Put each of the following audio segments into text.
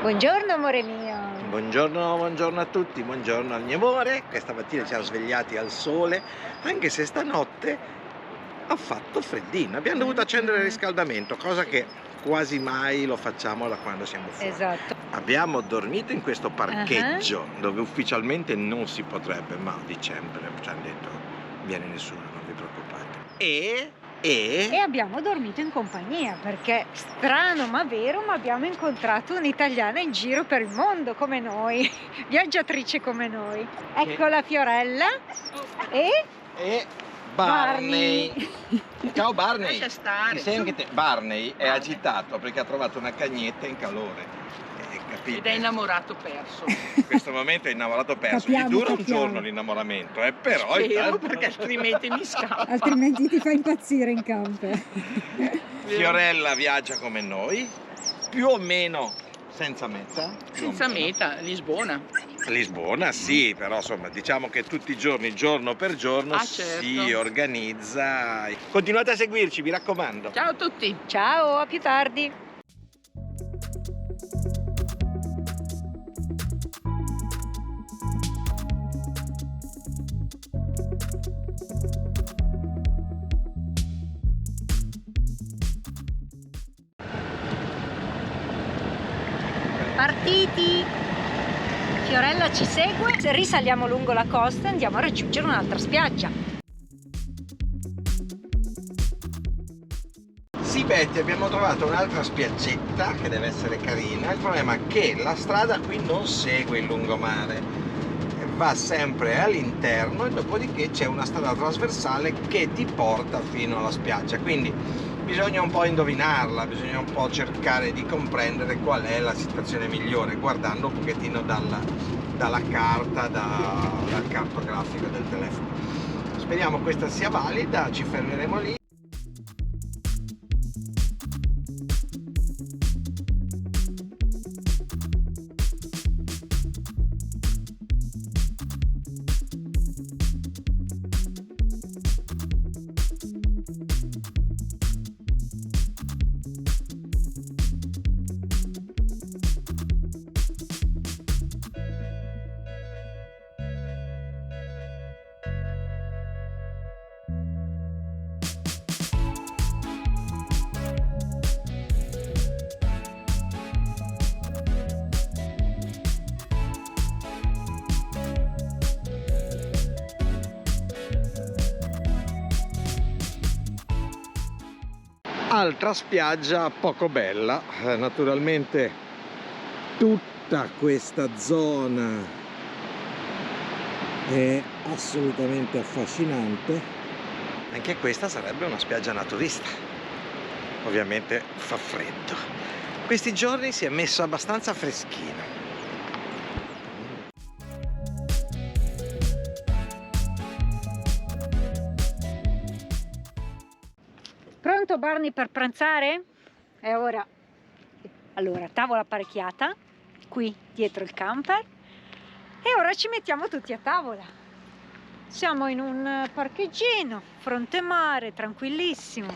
Buongiorno amore mio. Buongiorno, buongiorno a tutti, buongiorno al mio amore. Questa mattina ci siamo svegliati al sole, anche se stanotte ha fatto freddino. Abbiamo dovuto accendere il riscaldamento, cosa che quasi mai lo facciamo da quando siamo fuori. Esatto. Abbiamo dormito in questo parcheggio dove ufficialmente non si potrebbe, ma a dicembre ci hanno detto viene nessuno, non vi preoccupate. E abbiamo dormito in compagnia perché, strano ma vero, ma abbiamo incontrato un'italiana in giro per il mondo come noi, viaggiatrice come noi. Ecco la Fiorella e Barney. Ciao Barney. Lascia stare. Ti sei anche te? Barney è agitato perché ha trovato una cagnetta in calore. Capite? Ed è innamorato perso. In questo momento è innamorato perso. Gli dura un giorno l'innamoramento, però Spero, intanto... perché altrimenti mi scappa. Altrimenti ti fa impazzire in camper. Fiorella viaggia come noi, più o meno senza meta. più o Senza meno. meta, Lisbona. Lisbona sì, però insomma diciamo che tutti i giorni, giorno per giorno, Certo. si organizza. Continuate a seguirci, mi raccomando. Ciao a tutti. ciao, a più tardi. Partiti! Fiorella ci segue, risaliamo lungo la costa e andiamo a raggiungere un'altra spiaggia. Sì Betty, abbiamo trovato un'altra spiaggetta che deve essere carina. Il problema è che la strada qui non segue il lungomare, va sempre all'interno e dopodiché c'è una strada trasversale che ti porta fino alla spiaggia, quindi bisogna un po' indovinarla, bisogna un po' cercare di comprendere qual è la situazione migliore guardando un pochettino dalla carta, dal cartografico del telefono. Speriamo questa sia valida, ci fermeremo lì. Altra spiaggia poco bella, naturalmente tutta questa zona è assolutamente affascinante. Anche questa sarebbe una spiaggia naturista, ovviamente fa freddo. Questi giorni si è messo abbastanza freschino. Pronto Barney per pranzare? È ora. Allora, tavola apparecchiata, qui dietro il camper, e ora ci mettiamo tutti a tavola. Siamo in un parcheggino, fronte mare, tranquillissimo,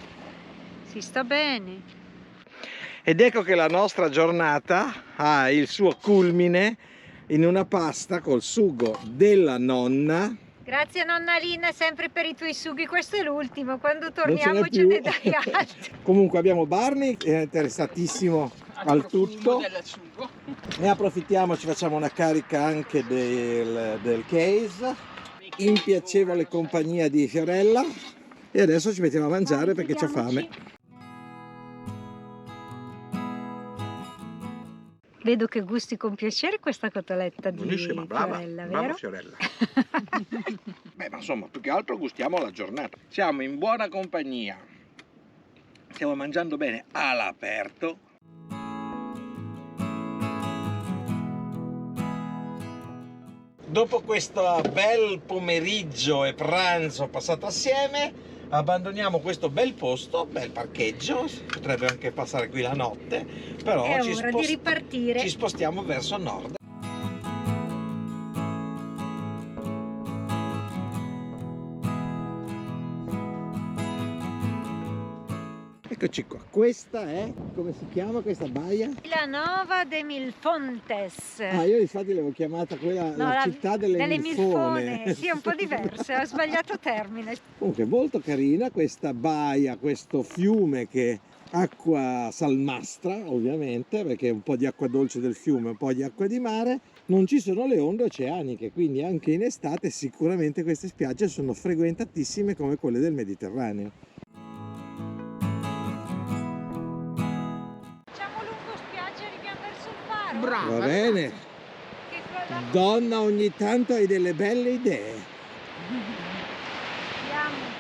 si sta bene. Ed ecco che la nostra giornata ha il suo culmine in una pasta col sugo della nonna. Grazie nonna Lina sempre per i tuoi sughi, questo è l'ultimo, quando Non ce torniamo n'è ce ne più. dai altri. Comunque abbiamo Barney che è interessatissimo al tutto. Del sugo. Ne approfittiamo, ci facciamo una carica anche del case, in piacevole compagnia di Fiorella, e adesso ci mettiamo a mangiare perché c'ho fame. Vedo che gusti con piacere questa cotoletta di Buonissima, brava, Fiorella, brava vero? Fiorella. Beh, ma insomma, più che altro gustiamo la giornata. Siamo in buona compagnia, stiamo mangiando bene all'aperto. Dopo questo bel pomeriggio e pranzo passato assieme, abbandoniamo questo bel posto, bel parcheggio, si potrebbe anche passare qui la notte, però È ora di ci ripartire. spostiamo verso nord. Eccoci qua, questa è, come si chiama questa baia? Vilanova de Milfontes. Ah, io infatti l'avevo chiamata quella, No, la città delle milfone. Sì, è un po' diversa, ho sbagliato termine. Comunque molto carina questa baia, questo fiume che acqua salmastra ovviamente, perché un po' di acqua dolce del fiume, un po' di acqua di mare. Non ci sono le onde oceaniche, quindi anche in estate sicuramente queste spiagge sono frequentatissime come quelle del Mediterraneo. Facciamo lungo spiaggia e arriviamo verso il faro. Brava. Va bene, Che cosa donna, ogni tanto hai delle belle idee. abbiamo?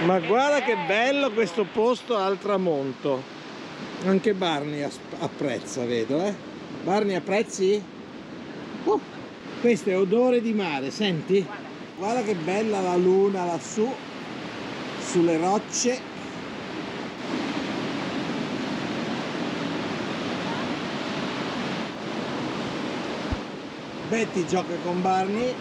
Ma guarda che bello questo posto al tramonto. Anche Barney apprezza, vedo, eh? Barney, apprezzi? Questo è odore di mare, senti? Guarda che bella la luna lassù, sulle rocce. Betty gioca con Barney.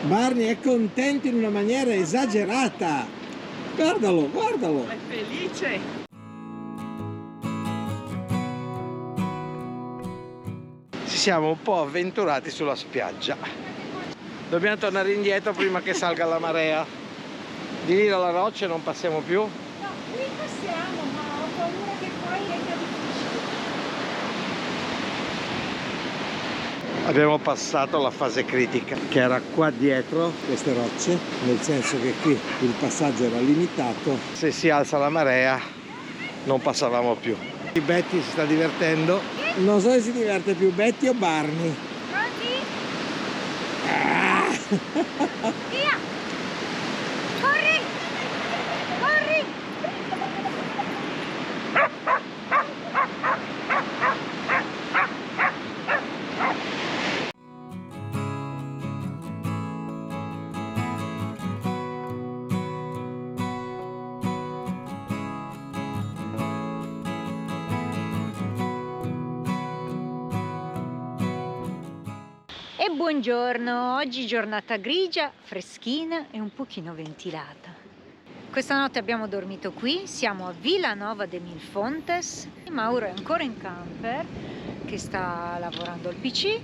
Barney è contento in una maniera esagerata. Guardalo, guardalo. È felice. Ci siamo un po' avventurati sulla spiaggia. Dobbiamo tornare indietro prima che salga la marea. Di lì dalla roccia non passiamo più. No, qui passiamo, ma ho paura che poi venga difficile. Abbiamo passato la fase critica, che era qua dietro queste rocce, nel senso che qui il passaggio era limitato. Se si alza la marea non passavamo più. Betty si sta divertendo. Non so se si diverte più Betty o Barney. Pronti? Ah! Via! Corri! Corri! E buongiorno, oggi giornata grigia, freschina e un pochino ventilata. Questa notte abbiamo dormito qui, siamo a Vilanova de Milfontes. Mauro è ancora in camper che sta lavorando al PC.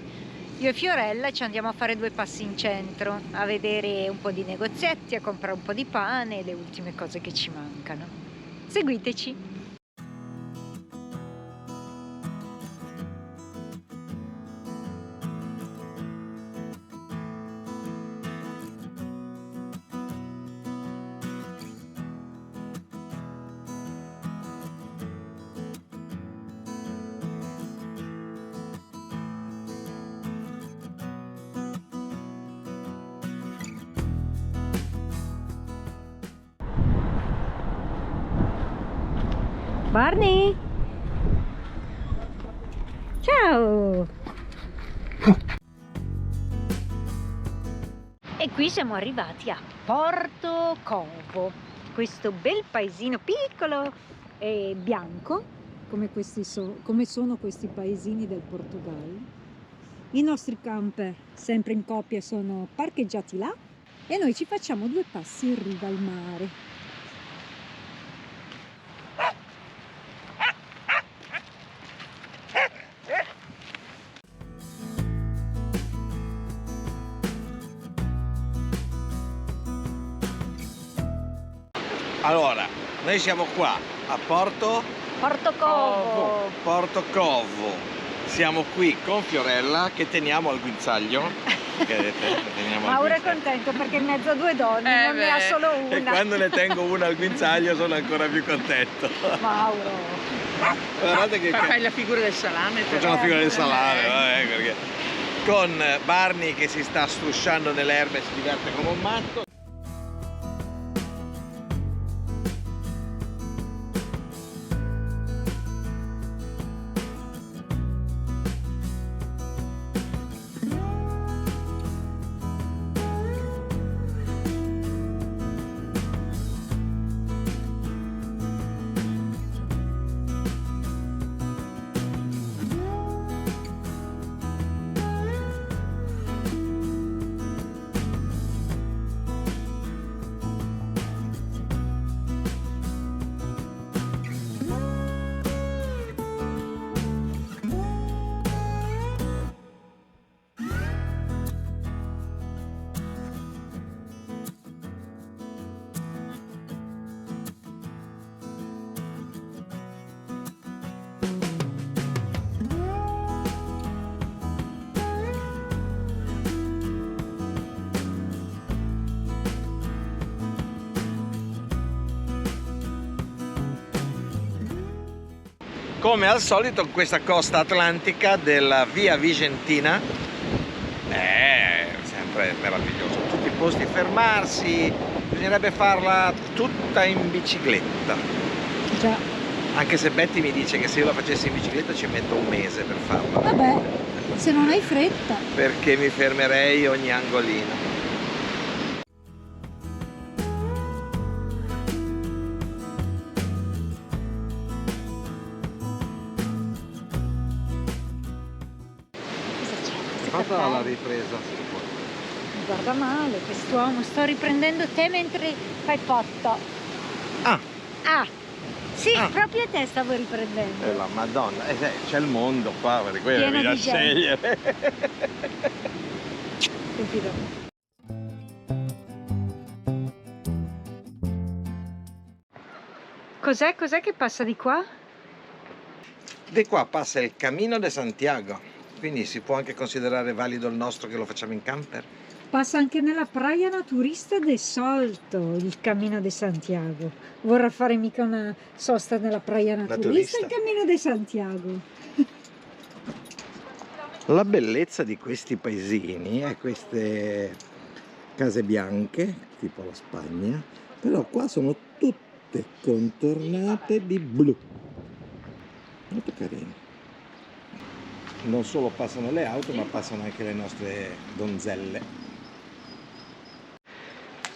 Io e Fiorella ci andiamo a fare 2 passi in centro, a vedere un po' di negozietti, a comprare un po' di pane e le ultime cose che ci mancano. Seguiteci! Barney! Ciao! E qui siamo arrivati a Porto Covo, questo bel paesino piccolo e bianco, come sono questi paesini del Portogallo. I nostri camper, sempre in coppia, sono parcheggiati là e noi ci facciamo 2 passi in riva al mare. Allora, noi siamo qua a Porto Covo! Siamo qui con Fiorella che teniamo al guinzaglio. Mauro è contento perché in mezzo a 2 donne non ne ha solo E una. quando ne tengo una al guinzaglio sono ancora più contento. Mauro! Guardate che Fai la figura del salame. faccio la figura del salame, vabbè, perché con Barney che si sta strusciando nelle erbe e si diverte come un matto. come al solito questa costa atlantica della Via Vicentina è sempre meraviglioso. Tutti i posti fermarsi, bisognerebbe farla tutta in bicicletta. Già. Anche se Betty mi dice che se io la facessi in bicicletta ci metto un mese per farla. Vabbè, se non hai fretta. Perché mi fermerei ogni angolino. Fatta la ripresa. Guarda male quest'uomo, sto riprendendo te mentre fai foto. Ah, Sì, Ah. proprio a te stavo riprendendo. la Madonna, c'è il mondo qua, per quello Pieno da di gente. scegliere. Stupido. Cos'è che passa di qua? Di qua passa il Camino de Santiago, quindi si può anche considerare valido il nostro che lo facciamo in camper. Passa anche nella praia naturista de Salto, il Camino de Santiago. Vorrà fare mica una sosta nella praia naturista, il Camino de Santiago. La bellezza di questi paesini è queste case bianche, tipo la Spagna, però qua sono tutte contornate di blu. Molto carino. Non solo passano le auto, ma passano anche le nostre donzelle.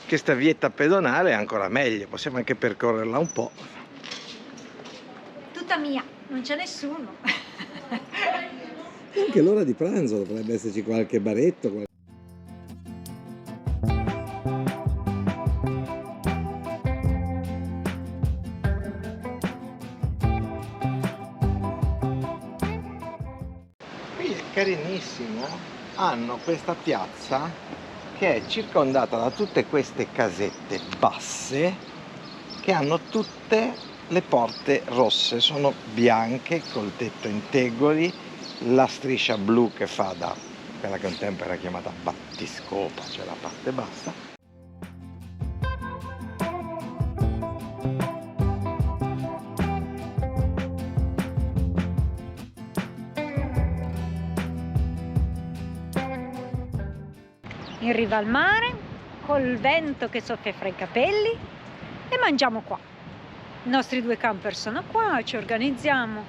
Questa vietta pedonale è ancora meglio, possiamo anche percorrerla un po'. Tutta mia, non c'è nessuno. Anche l'ora di pranzo dovrebbe esserci qualche baretto. Qui è carinissimo, hanno questa piazza che è circondata da tutte queste casette basse che hanno tutte le porte rosse, sono bianche col tetto in tegoli, la striscia blu che fa da quella che un tempo era chiamata battiscopa, cioè la parte bassa. In riva al mare, col vento che soffia fra i capelli, e mangiamo qua. I nostri due camper sono qua, ci organizziamo.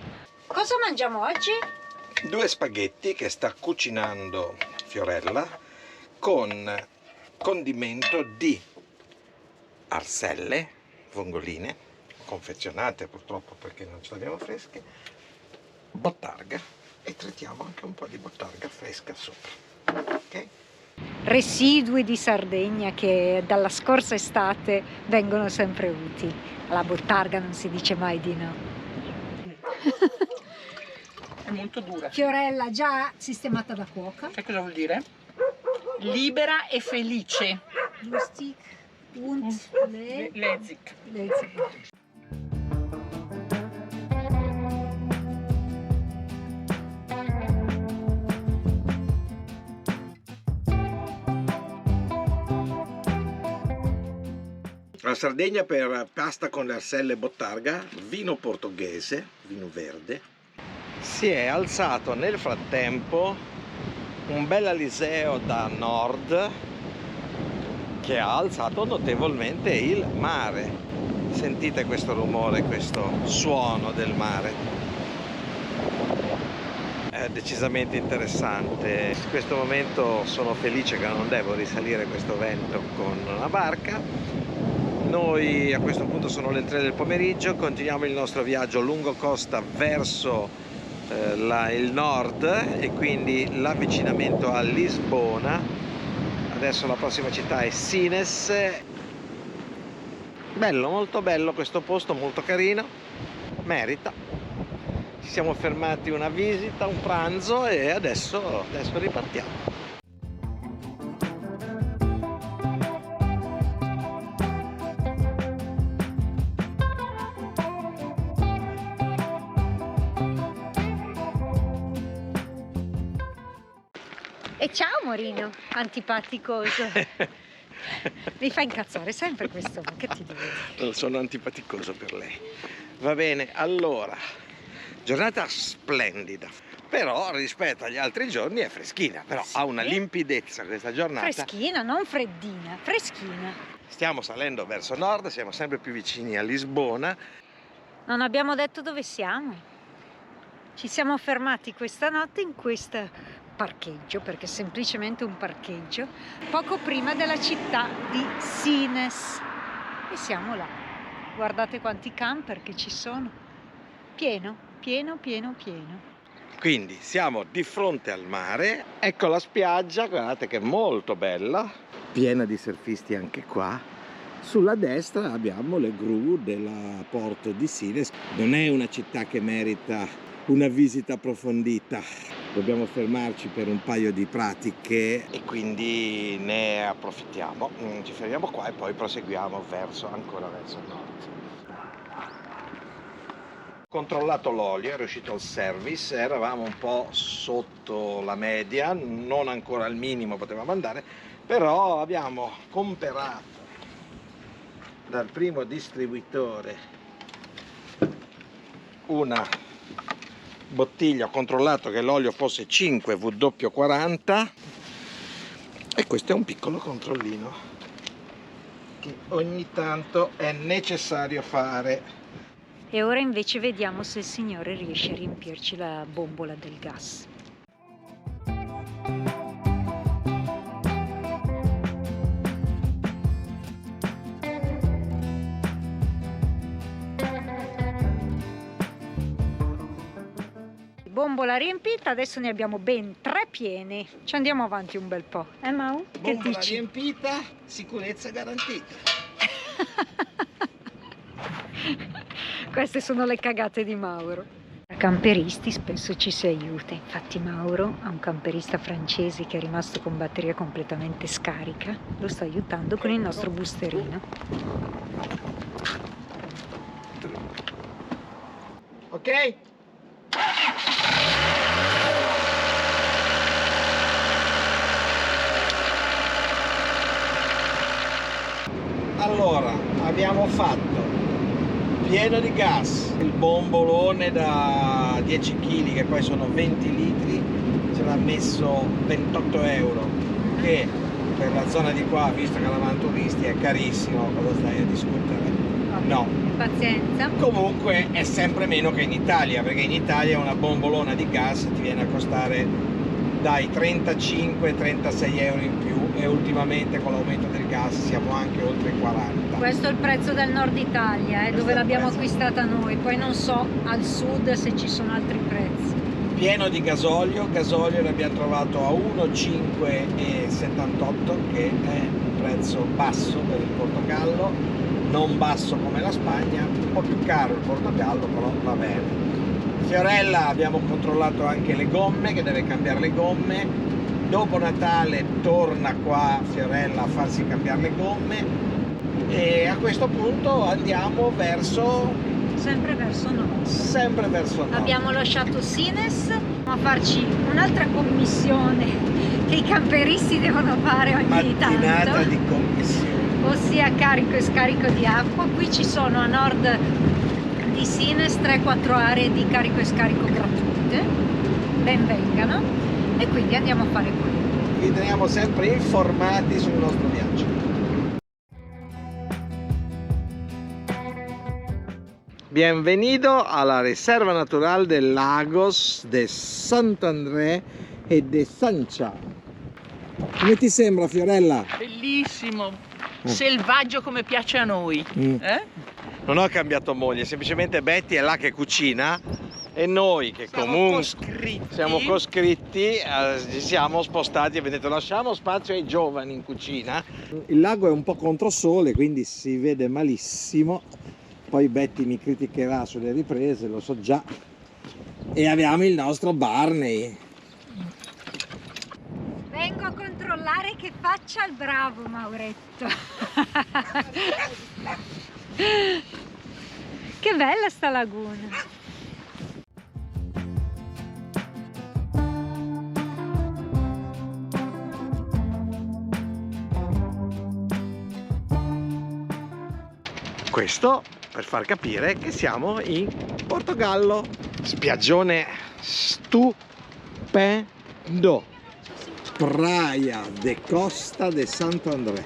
Cosa mangiamo oggi? 2 spaghetti che sta cucinando Fiorella con condimento di arselle, vongoline, confezionate purtroppo perché non ce le abbiamo fresche, bottarga e trittiamo anche un po' di bottarga fresca sopra. Ok? Residui di Sardegna che dalla scorsa estate vengono sempre utili. Alla bottarga non si dice mai di no. È molto dura. Fiorella già sistemata da cuoca. Sai cosa vuol dire? Libera e felice. Lustig und Lezik. Lezik. La Sardegna per pasta con le arselle e bottarga, vino portoghese, vino verde. Si è alzato nel frattempo un bel aliseo da nord che ha alzato notevolmente il mare. Sentite questo rumore, questo suono del mare. È decisamente interessante. In questo momento sono felice che non devo risalire questo vento con una barca. Noi a questo punto sono le 3 del pomeriggio, continuiamo il nostro viaggio lungo costa verso il nord e quindi l'avvicinamento a Lisbona. Adesso la prossima città è Sines. Bello, molto bello questo posto, molto carino, merita. Ci siamo fermati una visita, un pranzo e adesso ripartiamo. E ciao Morino, antipaticoso. Mi fa incazzare sempre questo, ma che ti devo dire? Sono antipaticoso per lei. Va bene, allora Giornata splendida, però rispetto agli altri giorni è freschina, però Sì. ha una limpidezza questa giornata. Freschina, non freddina, freschina. Stiamo salendo verso nord, siamo sempre più vicini a Lisbona. Non abbiamo detto dove siamo. Ci siamo fermati questa notte in questo parcheggio, perché è semplicemente un parcheggio, poco prima della città di Sines. E siamo là. Guardate quanti camper che ci sono. Pieno, pieno, pieno, pieno. Quindi siamo di fronte al mare, ecco la spiaggia, guardate che è molto bella, piena di surfisti anche qua. Sulla destra abbiamo le gru della porto di Sines. Non è una città che merita una visita approfondita, dobbiamo fermarci per un paio di pratiche e quindi ne approfittiamo. Ci fermiamo qua e poi proseguiamo ancora verso nord. Controllato l'olio, era uscito il service, eravamo un po' sotto la media, non ancora al minimo potevamo andare, però abbiamo comperato dal primo distributore una bottiglia, ho controllato che l'olio fosse 5 W40 e questo è un piccolo controllino che ogni tanto è necessario fare. E ora invece vediamo se il Signore riesce a riempirci la bombola del gas. Bombola riempita, adesso ne abbiamo ben 3 piene. Ci andiamo avanti un bel po'. Mau? Che Bombola dici? riempita, sicurezza garantita. Queste sono le cagate di Mauro. Da camperisti spesso ci si aiuta, infatti Mauro ha un camperista francese che è rimasto con batteria completamente scarica, lo sta aiutando con il nostro boosterino. Ok? Allora, abbiamo fatto pieno di gas il bombolone da 10 kg che poi sono 20 litri, ce l'ha messo 28 euro, che per la zona di qua, visto che eravamo turisti, è carissimo. Cosa stai a discutere? No. Pazienza. Comunque è sempre meno che in Italia, perché in Italia una bombolona di gas ti viene a costare dai 35-36 euro in più e ultimamente con l'aumento del gas siamo anche oltre i 40. Questo è il prezzo del nord Italia, Questo dove è il l'abbiamo prezzo. acquistata noi, poi non so al sud se ci sono altri prezzi. Pieno di gasolio l'abbiamo trovato a 1,578 che è un prezzo basso per il Portogallo, non basso come la Spagna, un po' più caro il Portogallo, però va bene. Fiorella abbiamo controllato anche le gomme, che deve cambiare le gomme. Dopo Natale torna qua Fiorella a farsi cambiare le gomme e a questo punto andiamo Sempre verso nord. sempre verso nord. Abbiamo lasciato Sines, a farci un'altra commissione che i camperisti devono fare ogni Mattinata tanto, di commissione. ossia carico e scarico di acqua. Qui ci sono a nord di Sines 3-4 aree di carico e scarico gratuite, ben vengano, e quindi andiamo a fare quello. Vi teniamo sempre informati sul nostro viaggio. Bienvenido alla Reserva Natural del Lagos de Sant André e de Sancha. Come ti sembra, Fiorella? Bellissimo, selvaggio come piace a noi. Non ho cambiato moglie, semplicemente Betty è là che cucina e noi che Siamo comunque coscritti. siamo coscritti, ci siamo spostati e abbiamo detto lasciamo spazio ai giovani in cucina. Il lago è un po' controsole, quindi si vede malissimo. Poi Betty mi criticherà sulle riprese, lo so già. E abbiamo il nostro Barney. Vengo a controllare che faccia il bravo Mauretto. Che bella sta laguna. Questo per far capire che siamo in Portogallo. Spiaggione stupendo. Praia de Costa de Santo André.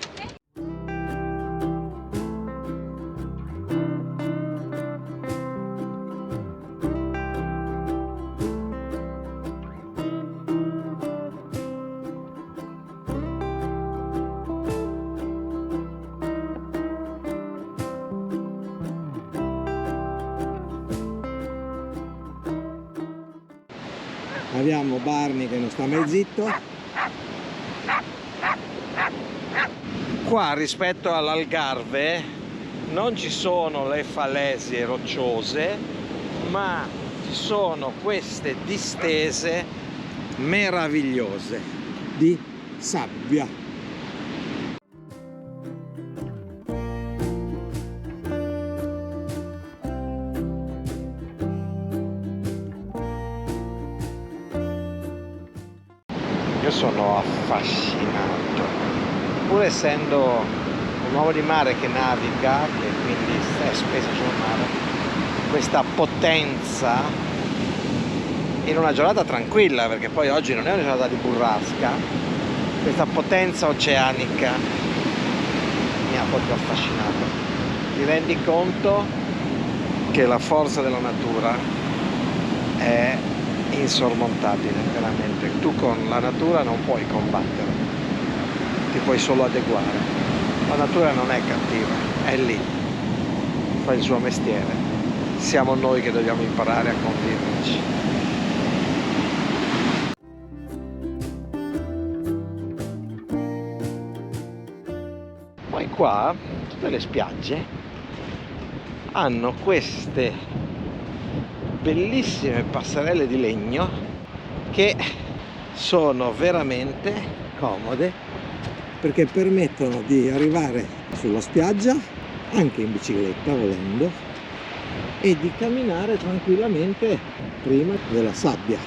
Abbiamo Barney che non sta mai zitto. Qua rispetto all'Algarve non ci sono le falesie rocciose, ma ci sono queste distese meravigliose di sabbia. Io sono affascinato, pur essendo un uomo di mare che naviga, che quindi è spesso sul mare, questa potenza in una giornata tranquilla, perché poi oggi non è una giornata di burrasca, questa potenza oceanica mi ha proprio affascinato. Ti rendi conto che la forza della natura è insormontabile, veramente. Tu con la natura non puoi combattere, ti puoi solo adeguare. La natura non è cattiva, è lì, fa il suo mestiere. Siamo noi che dobbiamo imparare a conviverci. Poi qua tutte le spiagge hanno queste bellissime passerelle di legno che sono veramente comode, perché permettono di arrivare sulla spiaggia anche in bicicletta volendo e di camminare tranquillamente prima della sabbia.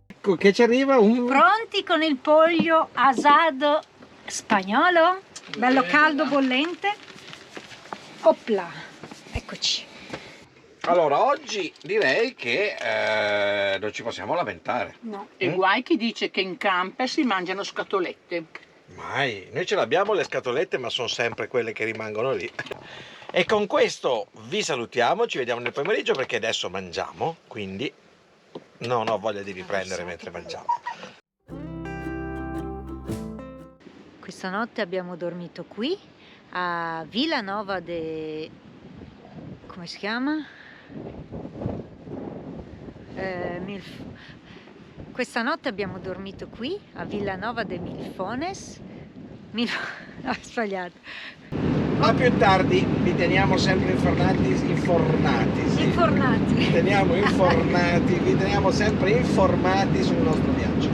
Ecco che ci arriva un... Pronti con il pollo asado spagnolo, bello caldo, bollente. Opla, eccoci. Allora, oggi direi che non ci possiamo lamentare. No. E guai chi dice che in camper si mangiano scatolette. Mai, noi ce l'abbiamo le scatolette, ma sono sempre quelle che rimangono lì. E con questo vi salutiamo, ci vediamo nel pomeriggio perché adesso mangiamo, quindi non ho voglia di riprendere mentre mangiamo. Questa notte abbiamo dormito qui a Vilanova de... come si chiama? Questa notte abbiamo dormito qui a Vilanova de Milfones. No, sbagliato. Ma più tardi vi teniamo sempre infornati. Infornati. Vi teniamo sempre informati sul nostro viaggio.